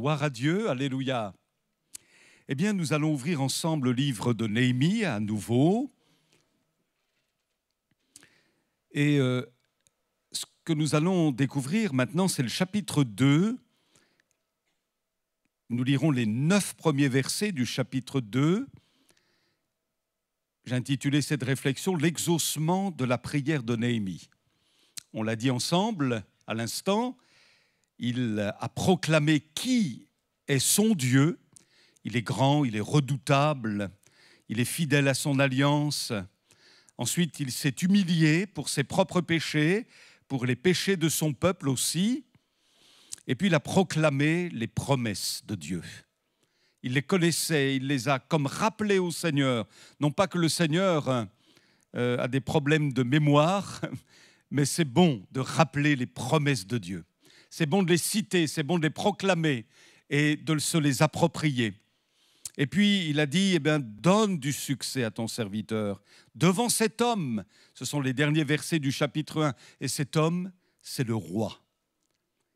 Gloire à Dieu, alléluia. Eh bien, nous allons ouvrir ensemble le livre de Néhémie à nouveau. Et ce que nous allons découvrir maintenant, c'est le chapitre 2. Nous lirons les 9 premiers versets du chapitre 2. J'ai intitulé cette réflexion « L'exaucement de la prière de Néhémie ». On l'a dit ensemble à l'instant, il a proclamé qui est son Dieu. Il est grand, il est redoutable, il est fidèle à son alliance. Ensuite, il s'est humilié pour ses propres péchés, pour les péchés de son peuple aussi. Et puis, il a proclamé les promesses de Dieu. Il les connaissait, il les a comme rappelées au Seigneur. Non pas que le Seigneur a des problèmes de mémoire, mais c'est bon de rappeler les promesses de Dieu. C'est bon de les citer, c'est bon de les proclamer et de se les approprier. Et puis, il a dit, donne du succès à ton serviteur. Devant cet homme, ce sont les derniers versets du chapitre 1, et cet homme, c'est le roi.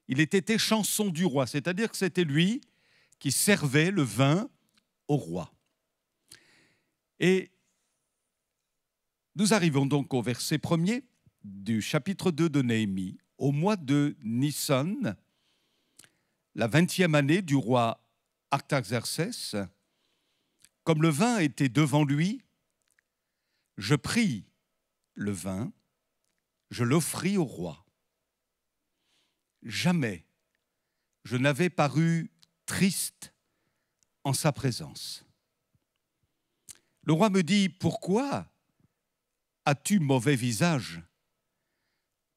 Il était échanson du roi, c'est-à-dire que c'était lui qui servait le vin au roi. Et nous arrivons donc au verset 1er du chapitre 2 de Néhémie. Au mois de Nissan, la 20e année du roi Artaxerxès, comme le vin était devant lui, je pris le vin, je l'offris au roi. Jamais je n'avais paru triste en sa présence. Le roi me dit, pourquoi as-tu mauvais visage ?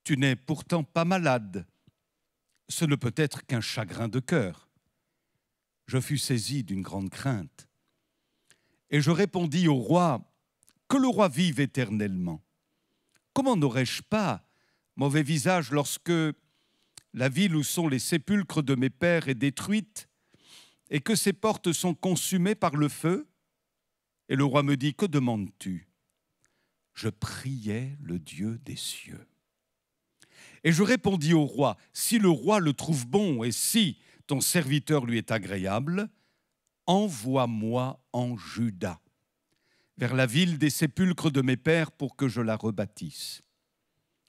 Tu n'es pourtant pas malade. Ce ne peut être qu'un chagrin de cœur. Je fus saisi d'une grande crainte. Et je répondis au roi, que le roi vive éternellement. Comment n'aurais-je pas mauvais visage lorsque la ville où sont les sépulcres de mes pères est détruite et que ses portes sont consumées par le feu ? Et le roi me dit, que demandes-tu ? Je priais le Dieu des cieux. Et je répondis au roi, si le roi le trouve bon et si ton serviteur lui est agréable, envoie-moi en Juda, vers la ville des sépulcres de mes pères pour que je la rebâtisse.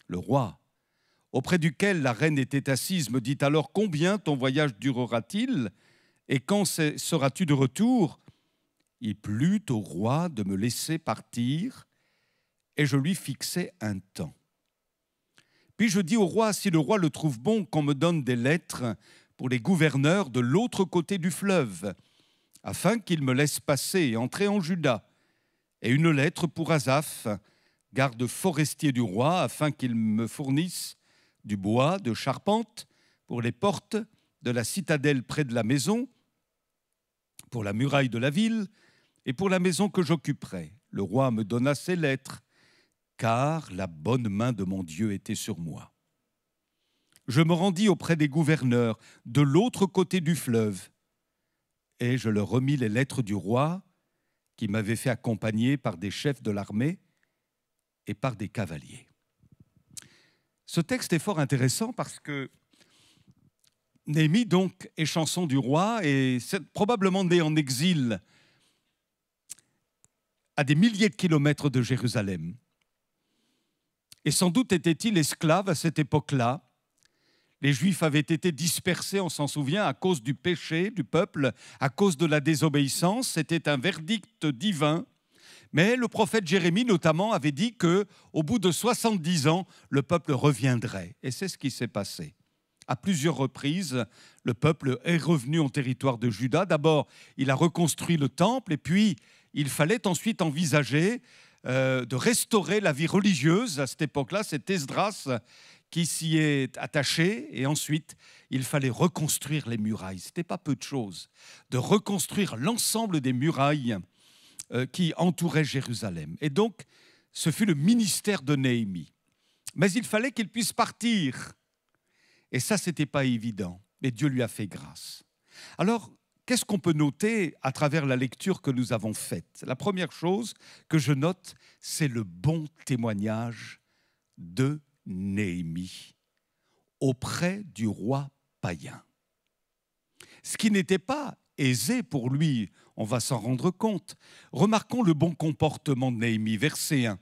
Le roi, auprès duquel la reine était assise, me dit alors, combien ton voyage durera-t-il et quand seras-tu de retour ? Il plut au roi de me laisser partir et je lui fixai un temps. Puis je dis au roi, si le roi le trouve bon, qu'on me donne des lettres pour les gouverneurs de l'autre côté du fleuve, afin qu'ils me laissent passer et entrer en Juda, et une lettre pour Asaph, garde forestier du roi, afin qu'il me fournisse du bois de charpente pour les portes de la citadelle près de la maison, pour la muraille de la ville et pour la maison que j'occuperai. Le roi me donna ces lettres, car la bonne main de mon Dieu était sur moi. Je me rendis auprès des gouverneurs de l'autre côté du fleuve, et je leur remis les lettres du roi qui m'avait fait accompagner par des chefs de l'armée et par des cavaliers. Ce texte est fort intéressant parce que Néhémie, donc, est chanson du roi et c'est probablement né en exil à des milliers de kilomètres de Jérusalem. Et sans doute était-il esclave à cette époque-là. Les Juifs avaient été dispersés, on s'en souvient, à cause du péché du peuple, à cause de la désobéissance. C'était un verdict divin. Mais le prophète Jérémie, notamment, avait dit qu'au bout de 70 ans, le peuple reviendrait. Et c'est ce qui s'est passé. À plusieurs reprises, le peuple est revenu en territoire de Juda. D'abord, il a reconstruit le temple et puis il fallait ensuite envisager de restaurer la vie religieuse. À cette époque-là, c'est Esdras qui s'y est attaché. Et ensuite, il fallait reconstruire les murailles. Ce n'était pas peu de choses. De reconstruire l'ensemble des murailles qui entouraient Jérusalem. Et donc, ce fut le ministère de Néhémie. Mais il fallait qu'il puisse partir. Et ça, ce n'était pas évident. Mais Dieu lui a fait grâce. Alors, qu'est-ce qu'on peut noter à travers la lecture que nous avons faite ? La première chose que je note, c'est le bon témoignage de Néhémie auprès du roi païen. ce qui n'était pas aisé pour lui, on va s'en rendre compte. Remarquons le bon comportement de Néhémie, verset 1.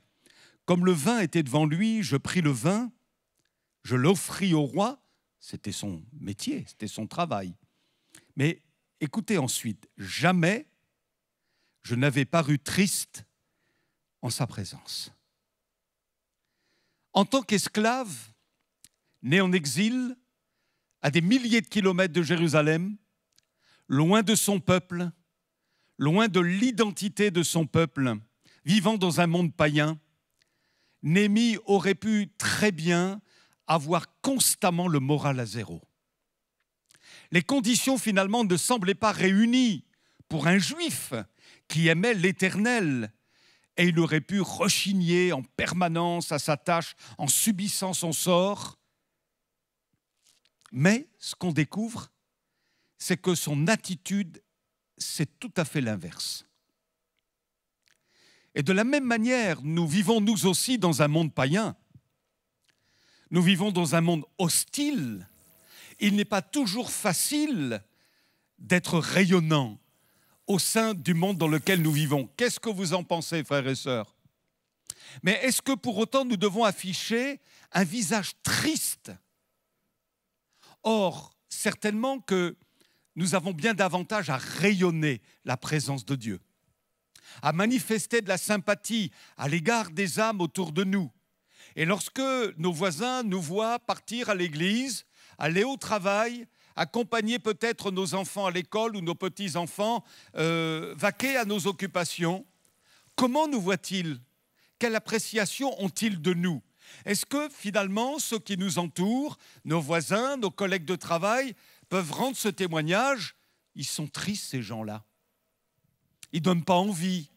Comme le vin était devant lui, je pris le vin, je l'offris au roi, c'était son métier, c'était son travail. Mais écoutez ensuite, jamais je n'avais paru triste en sa présence. En tant qu'esclave, né en exil, à des milliers de kilomètres de Jérusalem, loin de son peuple, loin de l'identité de son peuple, vivant dans un monde païen, Néhémie aurait pu très bien avoir constamment le moral à zéro. Les conditions finalement ne semblaient pas réunies pour un juif qui aimait l'Éternel, et il aurait pu rechigner en permanence à sa tâche en subissant son sort. Mais ce qu'on découvre, c'est que son attitude, c'est tout à fait l'inverse. Et de la même manière, nous vivons nous aussi dans un monde païen. Nous vivons dans un monde hostile. Il n'est pas toujours facile d'être rayonnant au sein du monde dans lequel nous vivons. Qu'est-ce que vous en pensez, frères et sœurs? Mais est-ce que pour autant nous devons afficher un visage triste? Or, certainement que nous avons bien davantage à rayonner la présence de Dieu, à manifester de la sympathie à l'égard des âmes autour de nous. Et lorsque nos voisins nous voient partir à l'église, aller au travail, accompagner peut-être nos enfants à l'école ou nos petits-enfants, vaquer à nos occupations, comment nous voient-ils? Quelle appréciation ont-ils de nous? Est-ce que finalement ceux qui nous entourent, nos voisins, nos collègues de travail, peuvent rendre ce témoignage? Ils sont tristes, ces gens-là. Ils ne donnent pas envie.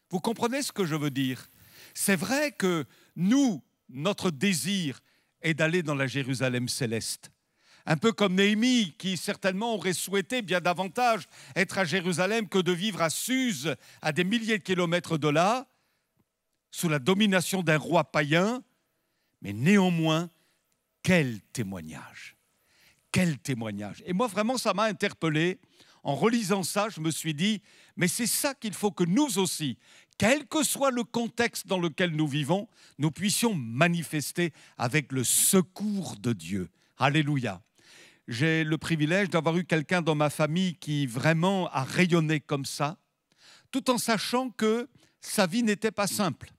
Vous comprenez ce que je veux dire? C'est vrai que nous, notre désir est d'aller dans la Jérusalem céleste. Un peu comme Néhémie, qui certainement aurait souhaité bien davantage être à Jérusalem que de vivre à Suse, à des milliers de kilomètres de là, sous la domination d'un roi païen. Mais néanmoins, quel témoignage! Quel témoignage! Et moi, vraiment, ça m'a interpellé. En relisant ça, je me suis dit, mais c'est ça qu'il faut que nous aussi, quel que soit le contexte dans lequel nous vivons, nous puissions manifester avec le secours de Dieu. Alléluia! J'ai le privilège d'avoir eu quelqu'un dans ma famille qui vraiment a rayonné comme ça, tout en sachant que sa vie n'était pas simple.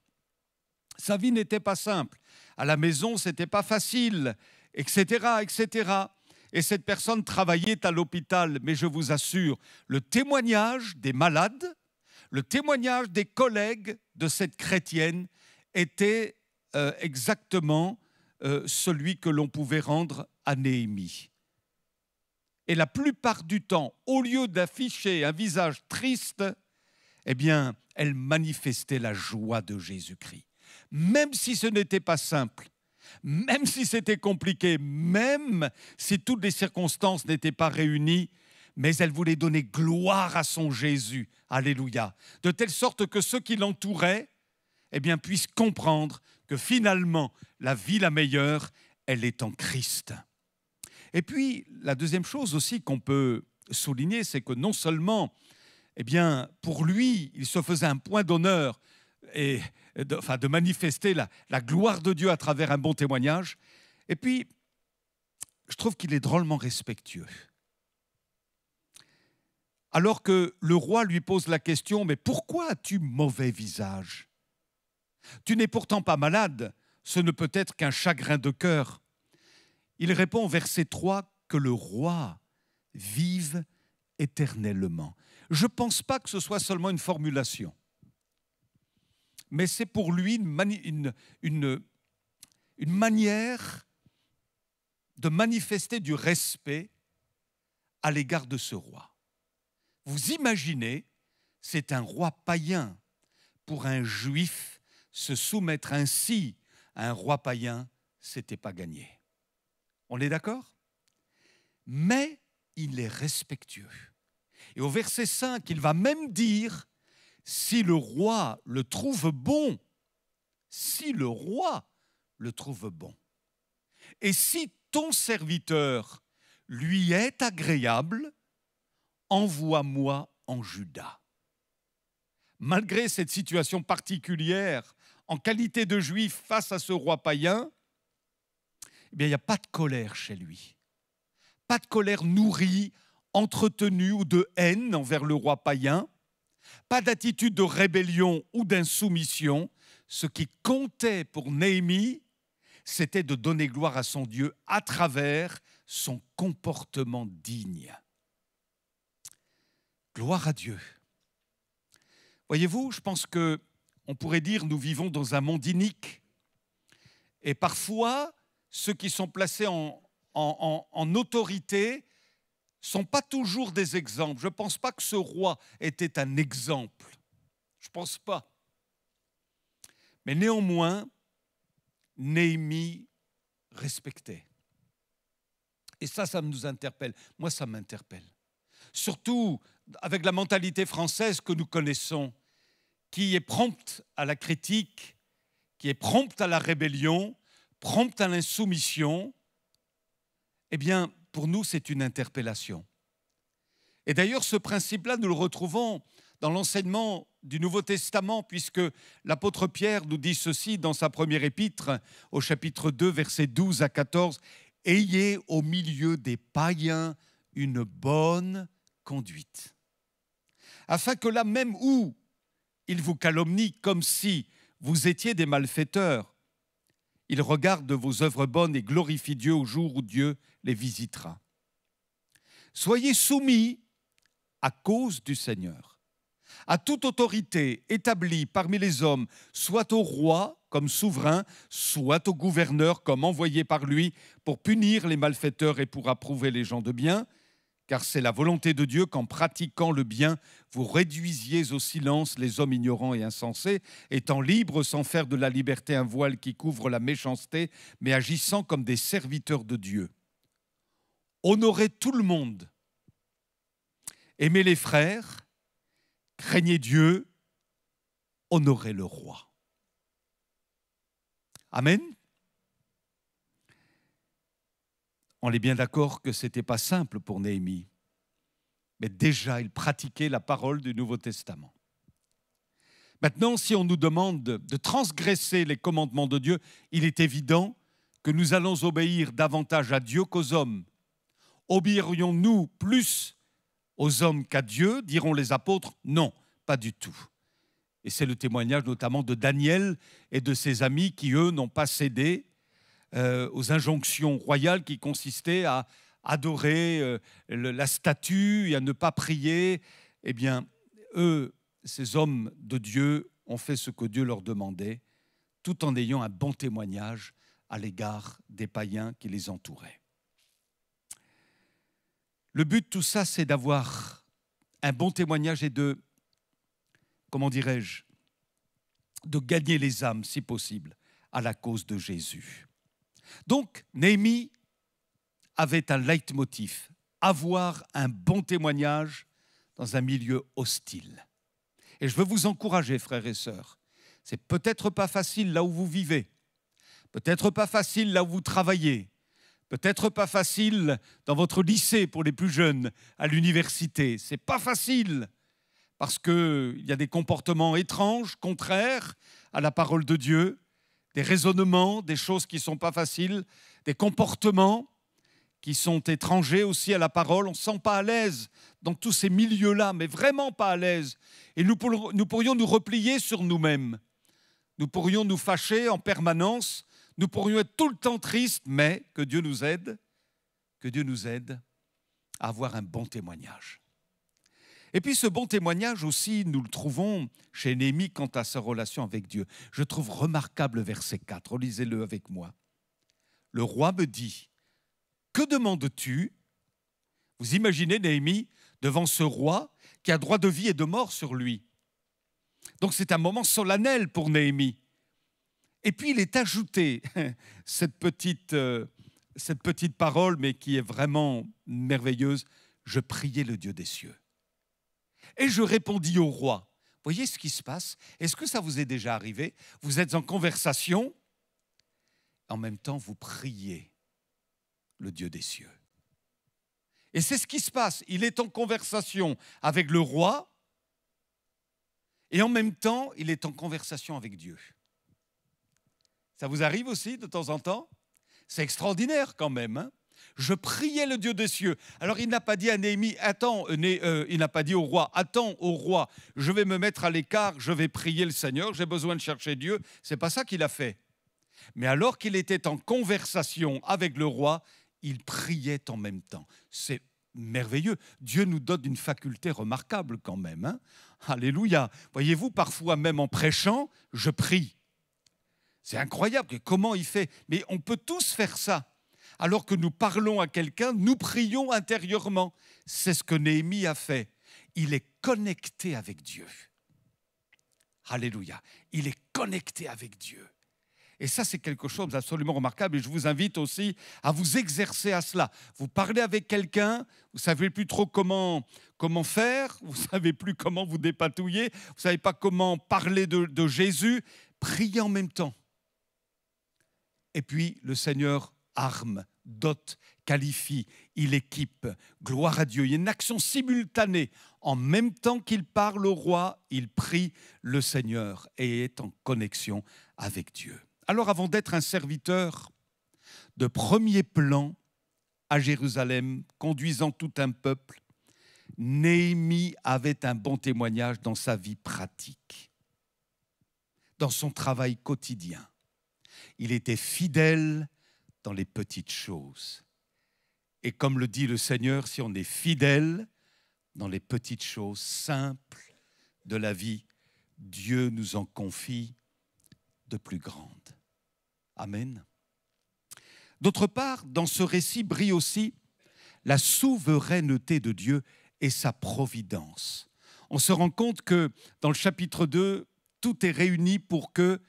Sa vie n'était pas simple. À la maison, ce n'était pas facile, etc., etc. Et cette personne travaillait à l'hôpital. Mais je vous assure, le témoignage des malades, le témoignage des collègues de cette chrétienne était exactement celui que l'on pouvait rendre à Néhémie. Et la plupart du temps, au lieu d'afficher un visage triste, eh bien, elle manifestait la joie de Jésus-Christ. Même si ce n'était pas simple, même si c'était compliqué, même si toutes les circonstances n'étaient pas réunies, mais elle voulait donner gloire à son Jésus. Alléluia. De telle sorte que ceux qui l'entouraient, eh bien, puissent comprendre que finalement, la vie la meilleure, elle est en Christ. Et puis, la deuxième chose aussi qu'on peut souligner, c'est que non seulement, eh bien, pour lui, il se faisait un point d'honneur et de manifester la gloire de Dieu à travers un bon témoignage. Et puis, je trouve qu'il est drôlement respectueux. Alors que le roi lui pose la question, « Mais pourquoi as-tu mauvais visage? Tu n'es pourtant pas malade, ce ne peut être qu'un chagrin de cœur. » Il répond au verset 3 que le roi vive éternellement. Je ne pense pas que ce soit seulement une formulation, mais c'est pour lui une manière de manifester du respect à l'égard de ce roi. Vous imaginez, c'est un roi païen. Pour un juif, se soumettre ainsi à un roi païen, ce n'était pas gagné. On est d'accord? Mais il est respectueux. Et au verset 5, il va même dire, si le roi le trouve bon, si le roi le trouve bon, et si ton serviteur lui est agréable, envoie-moi en Juda. Malgré cette situation particulière, en qualité de juif face à ce roi païen, eh bien, il n'y a pas de colère chez lui. Pas de colère nourrie, entretenue ou de haine envers le roi païen. Pas d'attitude de rébellion ou d'insoumission. Ce qui comptait pour Néhémie, c'était de donner gloire à son Dieu à travers son comportement digne. Gloire à Dieu. Voyez-vous, je pense qu'on pourrait dire nous vivons dans un monde inique. Et parfois, ceux qui sont placés en autorité ne sont pas toujours des exemples. Je ne pense pas que ce roi était un exemple. Je ne pense pas. Mais néanmoins, Néhémie respectait. Et ça nous interpelle. Moi, ça m'interpelle. Surtout avec la mentalité française que nous connaissons, qui est prompte à la critique, qui est prompte à la rébellion, prompte à l'insoumission. Eh bien, pour nous, c'est une interpellation. Et d'ailleurs, ce principe-là, nous le retrouvons dans l'enseignement du Nouveau Testament, puisque l'apôtre Pierre nous dit ceci dans sa première épître, au chapitre 2, versets 12 à 14, « Ayez au milieu des païens une bonne conduite, afin que là même où ils vous calomnient comme si vous étiez des malfaiteurs, ils regardent vos œuvres bonnes et glorifient Dieu au jour où Dieu les visitera. Soyez soumis à cause du Seigneur, à toute autorité établie parmi les hommes, soit au roi comme souverain, soit au gouverneur comme envoyé par lui pour punir les malfaiteurs et pour approuver les gens de bien, car c'est la volonté de Dieu qu'en pratiquant le bien, vous réduisiez au silence les hommes ignorants et insensés, étant libres sans faire de la liberté un voile qui couvre la méchanceté, mais agissant comme des serviteurs de Dieu. Honorez tout le monde, aimez les frères, craignez Dieu, honorez le roi. » Amen. On est bien d'accord que ce n'était pas simple pour Néhémie, mais déjà il pratiquait la parole du Nouveau Testament. Maintenant, si on nous demande de transgresser les commandements de Dieu, il est évident que nous allons obéir davantage à Dieu qu'aux hommes. Obéirions-nous plus aux hommes qu'à Dieu, diront les apôtres? Non, pas du tout. Et c'est le témoignage notamment de Daniel et de ses amis qui, eux, n'ont pas cédé aux injonctions royales qui consistaient à adorer la statue et à ne pas prier. Eh bien, eux, ces hommes de Dieu, ont fait ce que Dieu leur demandait, tout en ayant un bon témoignage à l'égard des païens qui les entouraient. Le but de tout ça, c'est d'avoir un bon témoignage et de, comment dirais-je, de gagner les âmes, si possible, à la cause de Jésus. Donc, Néhémie avait un leitmotiv, avoir un bon témoignage dans un milieu hostile. Et je veux vous encourager, frères et sœurs, c'est peut-être pas facile là où vous vivez, peut-être pas facile là où vous travaillez, peut-être pas facile dans votre lycée pour les plus jeunes, à l'université. C'est pas facile parce qu'il y a des comportements étranges, contraires à la parole de Dieu, des raisonnements, des choses qui ne sont pas faciles, des comportements qui sont étrangers aussi à la parole. On ne se sent pas à l'aise dans tous ces milieux-là, mais vraiment pas à l'aise. Et nous pourrions nous replier sur nous-mêmes. Nous pourrions nous fâcher en permanence. Nous pourrions être tout le temps tristes, mais que Dieu nous aide à avoir un bon témoignage. Et puis ce bon témoignage aussi, nous le trouvons chez Néhémie quant à sa relation avec Dieu. Je trouve remarquable le verset 4, relisez-le avec moi. Le roi me dit, que demandes-tu? Vous imaginez Néhémie devant ce roi qui a droit de vie et de mort sur lui. Donc c'est un moment solennel pour Néhémie. Et puis il est ajouté cette petite parole, mais qui est vraiment merveilleuse. Je priais le Dieu des cieux. Et je répondis au roi. Voyez ce qui se passe? Est-ce que ça vous est déjà arrivé? Vous êtes en conversation, en même temps vous priez le Dieu des cieux. Et c'est ce qui se passe. Il est en conversation avec le roi et en même temps, il est en conversation avec Dieu. Ça vous arrive aussi de temps en temps? C'est extraordinaire quand même, hein? Je priais le Dieu des cieux. Alors il n'a pas dit à Néhémie, il n'a pas dit au roi, attends au roi, je vais me mettre à l'écart, je vais prier le Seigneur, j'ai besoin de chercher Dieu. C'est pas ça qu'il a fait. Mais alors qu'il était en conversation avec le roi, il priait en même temps. C'est merveilleux. Dieu nous donne une faculté remarquable quand même, hein? Alléluia. Voyez-vous, parfois même en prêchant, je prie. C'est incroyable comment il fait. Mais on peut tous faire ça. Alors que nous parlons à quelqu'un, nous prions intérieurement. C'est ce que Néhémie a fait. Il est connecté avec Dieu. Alléluia. Il est connecté avec Dieu. Et ça, c'est quelque chose d'absolument remarquable. Et je vous invite aussi à vous exercer à cela. Vous parlez avec quelqu'un, vous ne savez plus trop comment faire, vous ne savez plus comment vous dépatouiller, vous ne savez pas comment parler de Jésus. Priez en même temps. Et puis, le Seigneur arme, dote, qualifie, il équipe. Gloire à Dieu. Il y a une action simultanée. En même temps qu'il parle au roi, il prie le Seigneur et est en connexion avec Dieu. Alors, avant d'être un serviteur de premier plan à Jérusalem, conduisant tout un peuple, Néhémie avait un bon témoignage dans sa vie pratique, dans son travail quotidien. Il était fidèle dans les petites choses. Et comme le dit le Seigneur, si on est fidèle dans les petites choses simples de la vie, Dieu nous en confie de plus grandes. Amen. D'autre part, dans ce récit brille aussi la souveraineté de Dieu et sa providence. On se rend compte que dans le chapitre 2, tout est réuni pour que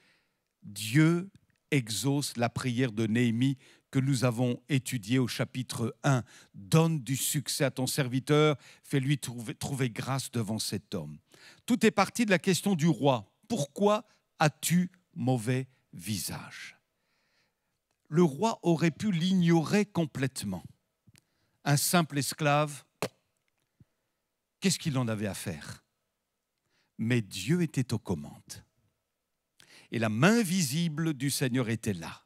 Dieu exauce la prière de Néhémie que nous avons étudiée au chapitre 1. Donne du succès à ton serviteur, fais-lui trouver grâce devant cet homme. Tout est parti de la question du roi. Pourquoi as-tu mauvais visage? Le roi aurait pu l'ignorer complètement. Un simple esclave, qu'est-ce qu'il en avait à faire? Mais Dieu était aux commandes. Et la main visible du Seigneur était là.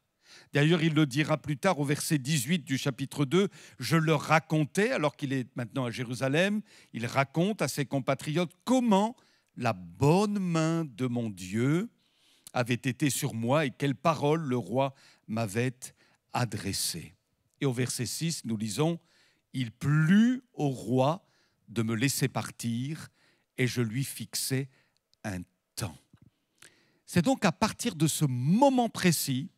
D'ailleurs, il le dira plus tard au verset 18 du chapitre 2, « Je leur racontais, alors qu'il est maintenant à Jérusalem, il raconte à ses compatriotes comment la bonne main de mon Dieu avait été sur moi et quelles paroles le roi m'avait adressées. » Et au verset 6, nous lisons, « Il plut au roi de me laisser partir et je lui fixai un temps. » C'est donc à partir de ce moment précis,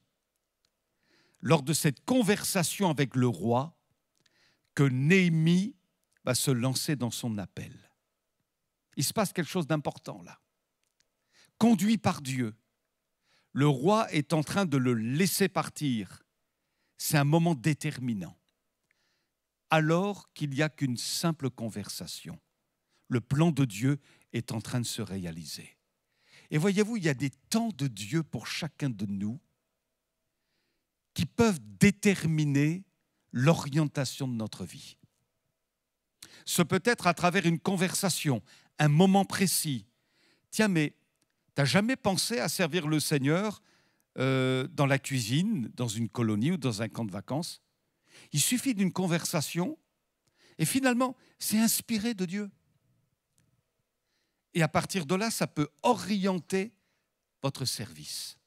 lors de cette conversation avec le roi, que Néhémie va se lancer dans son appel. Il se passe quelque chose d'important là. Conduit par Dieu, le roi est en train de le laisser partir. C'est un moment déterminant. Alors qu'il n'y a qu'une simple conversation, le plan de Dieu est en train de se réaliser. Et voyez-vous, il y a des temps de Dieu pour chacun de nous qui peuvent déterminer l'orientation de notre vie. Ce peut être à travers une conversation, un moment précis. Tiens, mais tu n'as jamais pensé à servir le Seigneur dans la cuisine, dans une colonie ou dans un camp de vacances? Il suffit d'une conversation et finalement, c'est inspiré de Dieu. Et à partir de là, ça peut orienter votre service.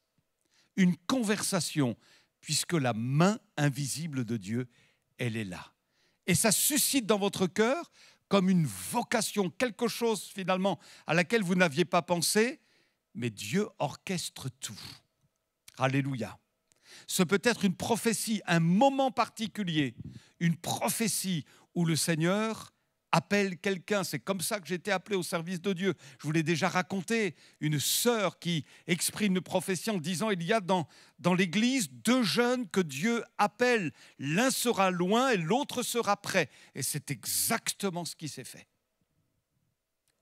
Une conversation, puisque la main invisible de Dieu, elle est là. Et ça suscite dans votre cœur comme une vocation, quelque chose finalement à laquelle vous n'aviez pas pensé, mais Dieu orchestre tout. Alléluia. Ce peut être une prophétie, un moment particulier, une prophétie où le Seigneur appelle quelqu'un. C'est comme ça que j'ai été appelé au service de Dieu. Je vous l'ai déjà raconté, une sœur qui exprime une prophétie en disant il y a dans l'Église 2 jeunes que Dieu appelle. L'un sera loin et l'autre sera près. Et c'est exactement ce qui s'est fait.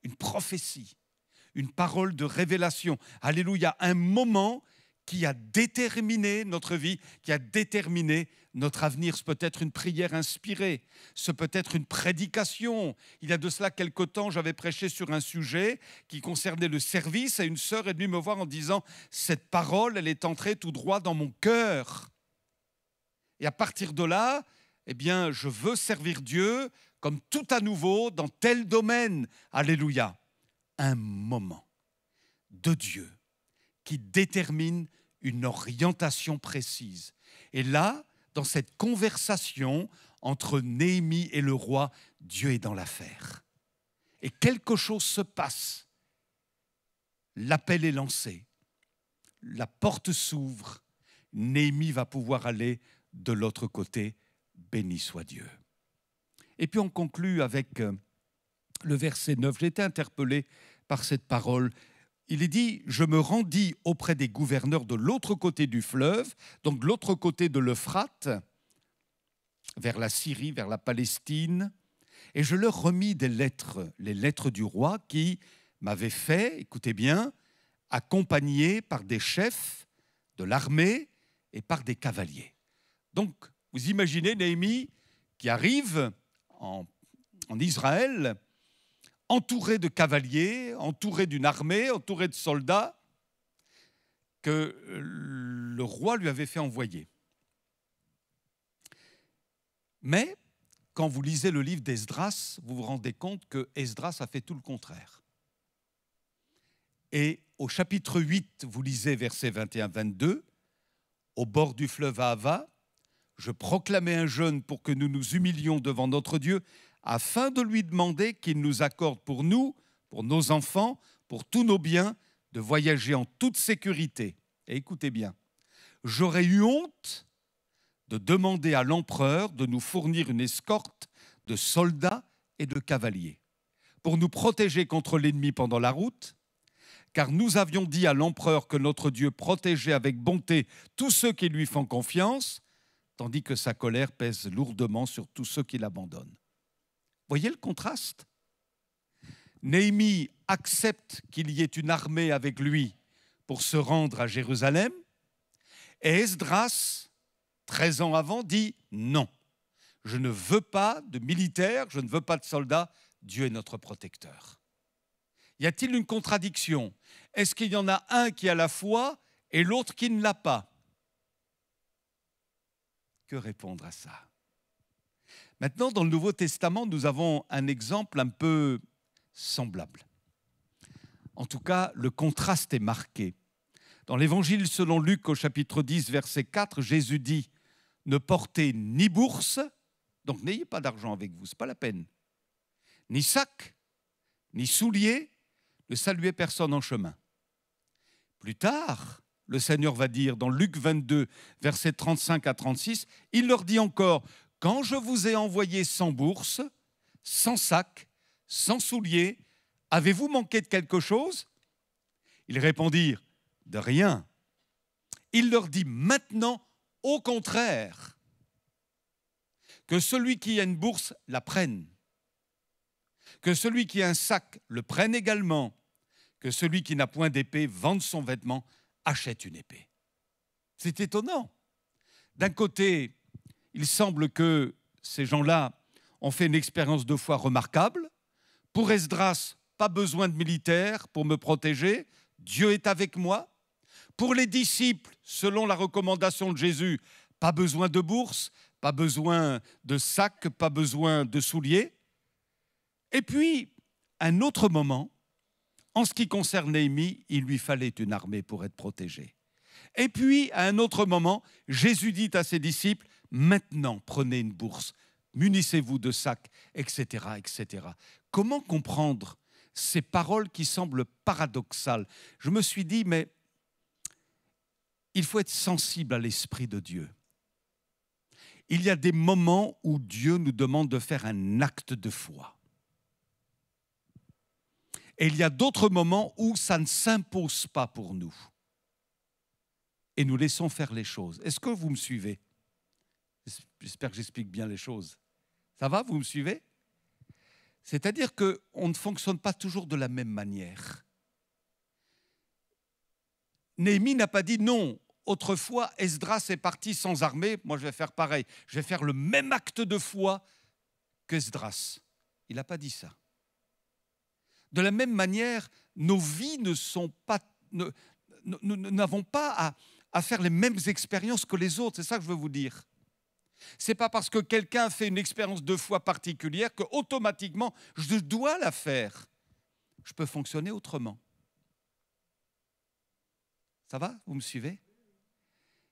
Une prophétie, une parole de révélation. Alléluia, un moment qui a déterminé notre vie, qui a déterminé Notre avenir, ce peut être une prière inspirée, ce peut être une prédication. Il y a de cela quelque temps, j'avais prêché sur un sujet qui concernait le service et une sœur est venue me voir en disant « Cette parole, elle est entrée tout droit dans mon cœur. » Et à partir de là, eh bien, je veux servir Dieu comme tout à nouveau dans tel domaine. Alléluia. Un moment de Dieu qui détermine une orientation précise. Et là, dans cette conversation entre Néhémie et le roi, Dieu est dans l'affaire. Et quelque chose se passe. L'appel est lancé. La porte s'ouvre. Néhémie va pouvoir aller de l'autre côté. Béni soit Dieu. Et puis on conclut avec le verset 9. J'ai été interpellé par cette parole. Il est dit « Je me rendis auprès des gouverneurs de l'autre côté du fleuve, donc de l'autre côté de l'Euphrate, vers la Syrie, vers la Palestine, et je leur remis des lettres, les lettres du roi qui m'avaient fait, écoutez bien, accompagné par des chefs de l'armée et par des cavaliers. » Donc, vous imaginez Néhémie qui arrive en Israël, entouré de cavaliers, entouré d'une armée, entouré de soldats que le roi lui avait fait envoyer. Mais quand vous lisez le livre d'Esdras, vous vous rendez compte que Esdras a fait tout le contraire. Et au chapitre 8, vous lisez versets 21-22, au bord du fleuve Ahava, je proclamais un jeûne pour que nous nous humilions devant notre Dieu, afin de lui demander qu'il nous accorde pour nous, pour nos enfants, pour tous nos biens, de voyager en toute sécurité. Et écoutez bien, j'aurais eu honte de demander à l'empereur de nous fournir une escorte de soldats et de cavaliers pour nous protéger contre l'ennemi pendant la route, car nous avions dit à l'empereur que notre Dieu protégeait avec bonté tous ceux qui lui font confiance, tandis que sa colère pèse lourdement sur tous ceux qui l'abandonnent. Voyez le contraste? Néhémie accepte qu'il y ait une armée avec lui pour se rendre à Jérusalem, et Esdras, 13 ans avant, dit non, je ne veux pas de militaires, je ne veux pas de soldats, Dieu est notre protecteur. Y a-t-il une contradiction? Est-ce qu'il y en a un qui a la foi et l'autre qui ne l'a pas? Que répondre à ça? Maintenant, dans le Nouveau Testament, nous avons un exemple un peu semblable. En tout cas, le contraste est marqué. Dans l'Évangile selon Luc, au chapitre 10, verset 4, Jésus dit « Ne portez ni bourse, donc n'ayez pas d'argent avec vous, ce n'est pas la peine, ni sac, ni souliers, ne saluez personne en chemin. » Plus tard, le Seigneur va dire dans Luc 22, versets 35 à 36, il leur dit encore « Quand je vous ai envoyé sans bourse, sans sac, sans souliers, avez-vous manqué de quelque chose ?» Ils répondirent « De rien. » Il leur dit maintenant, au contraire, que celui qui a une bourse la prenne, que celui qui a un sac le prenne également, que celui qui n'a point d'épée vende son vêtement, achète une épée. C'est étonnant. D'un côté, il semble que ces gens-là ont fait une expérience de foi remarquable. Pour Esdras, pas besoin de militaires pour me protéger, Dieu est avec moi. Pour les disciples, selon la recommandation de Jésus, pas besoin de bourse, pas besoin de sac, pas besoin de souliers. Et puis, un autre moment, en ce qui concerne Néhémie, il lui fallait une armée pour être protégé. Et puis, à un autre moment, Jésus dit à ses disciples, maintenant, prenez une bourse, munissez-vous de sacs, etc., etc. Comment comprendre ces paroles qui semblent paradoxales? Je me suis dit, mais il faut être sensible à l'Esprit de Dieu. Il y a des moments où Dieu nous demande de faire un acte de foi. Et il y a d'autres moments où ça ne s'impose pas pour nous. Et nous laissons faire les choses. Est-ce que vous me suivez? J'espère que j'explique bien les choses. Ça va, vous me suivez? C'est-à-dire qu'on ne fonctionne pas toujours de la même manière. Néhémie n'a pas dit non, autrefois, Esdras est parti sans armée. Moi, je vais faire pareil. Je vais faire le même acte de foi qu'Esdras. Il n'a pas dit ça. De la même manière, nos vies ne sont pas, nous n'avons pas à faire les mêmes expériences que les autres. C'est ça que je veux vous dire. Ce n'est pas parce que quelqu'un fait une expérience de foi particulière qu'automatiquement, je dois la faire. Je peux fonctionner autrement. Ça va? Vous me suivez?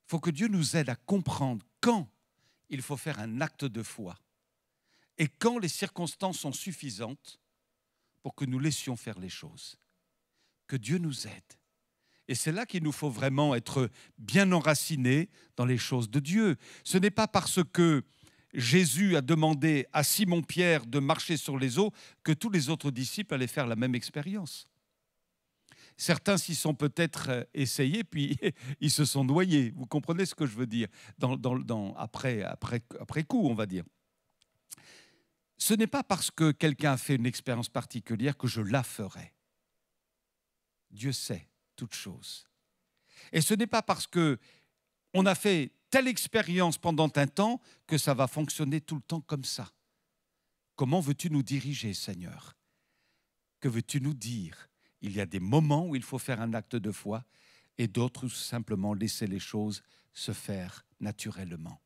Il faut que Dieu nous aide à comprendre quand il faut faire un acte de foi et quand les circonstances sont suffisantes pour que nous laissions faire les choses. Que Dieu nous aide. Et c'est là qu'il nous faut vraiment être bien enracinés dans les choses de Dieu. Ce n'est pas parce que Jésus a demandé à Simon-Pierre de marcher sur les eaux que tous les autres disciples allaient faire la même expérience. Certains s'y sont peut-être essayés, puis ils se sont noyés. Vous comprenez ce que je veux dire après coup, on va dire. Ce n'est pas parce que quelqu'un a fait une expérience particulière que je la ferai. Dieu sait toutes choses. Et ce n'est pas parce qu'on a fait telle expérience pendant un temps que ça va fonctionner tout le temps comme ça. Comment veux-tu nous diriger, Seigneur? Que veux-tu nous dire? Il y a des moments où il faut faire un acte de foi et d'autres où simplement laisser les choses se faire naturellement.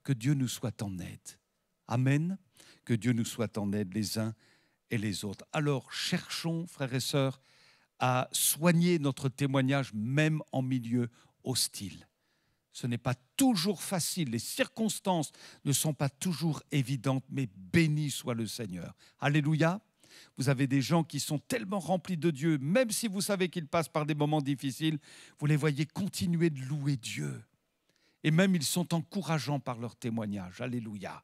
Que Dieu nous soit en aide. Amen. Que Dieu nous soit en aide les uns et les autres. Alors, cherchons, frères et sœurs, à soigner notre témoignage même en milieu hostile. Ce n'est pas toujours facile, les circonstances ne sont pas toujours évidentes, mais béni soit le Seigneur. Alléluia. Vous avez des gens qui sont tellement remplis de Dieu, même si vous savez qu'ils passent par des moments difficiles, vous les voyez continuer de louer Dieu. Et même ils sont encourageants par leur témoignage. Alléluia.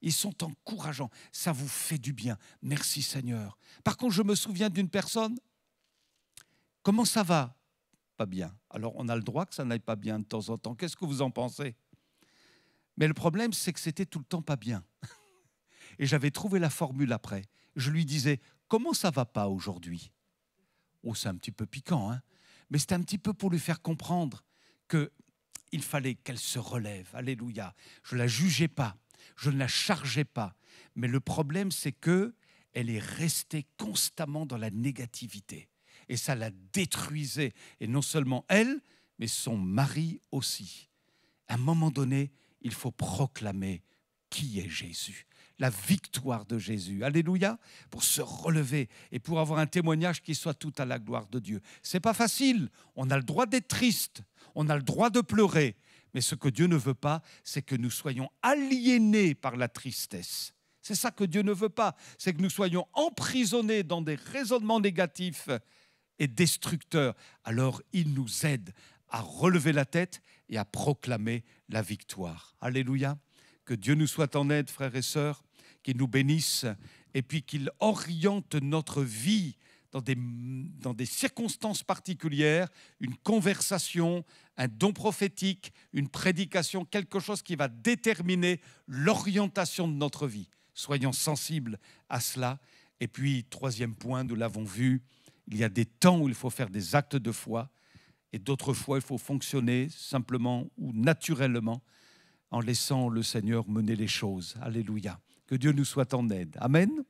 Ils sont encourageants. Ça vous fait du bien. Merci Seigneur. Par contre, je me souviens d'une personne. Comment ça va? Pas bien. Alors, on a le droit que ça n'aille pas bien de temps en temps. Qu'est-ce que vous en pensez? Mais le problème, c'est que c'était tout le temps pas bien. Et j'avais trouvé la formule après. Je lui disais, comment ça va pas aujourd'hui? Oh, c'est un petit peu piquant, hein? Mais c'était un petit peu pour lui faire comprendre qu'il fallait qu'elle se relève. Alléluia. Je ne la jugeais pas. Je ne la chargeais pas. Mais le problème, c'est qu'elle est restée constamment dans la négativité. Et ça la détruisait. Et non seulement elle, mais son mari aussi. À un moment donné, il faut proclamer qui est Jésus. La victoire de Jésus. Alléluia. Pour se relever et pour avoir un témoignage qui soit tout à la gloire de Dieu. Ce n'est pas facile. On a le droit d'être triste. On a le droit de pleurer. Mais ce que Dieu ne veut pas, c'est que nous soyons aliénés par la tristesse. C'est ça que Dieu ne veut pas. C'est que nous soyons emprisonnés dans des raisonnements négatifs et destructeurs. Alors, il nous aide à relever la tête et à proclamer la victoire. Alléluia. Que Dieu nous soit en aide, frères et sœurs, qu'il nous bénisse et puis qu'il oriente notre vie dans des circonstances particulières, une conversation, un don prophétique, une prédication, quelque chose qui va déterminer l'orientation de notre vie. Soyons sensibles à cela. Et puis, troisième point, nous l'avons vu, il y a des temps où il faut faire des actes de foi et d'autres fois, il faut fonctionner simplement ou naturellement en laissant le Seigneur mener les choses. Alléluia. Que Dieu nous soit en aide. Amen.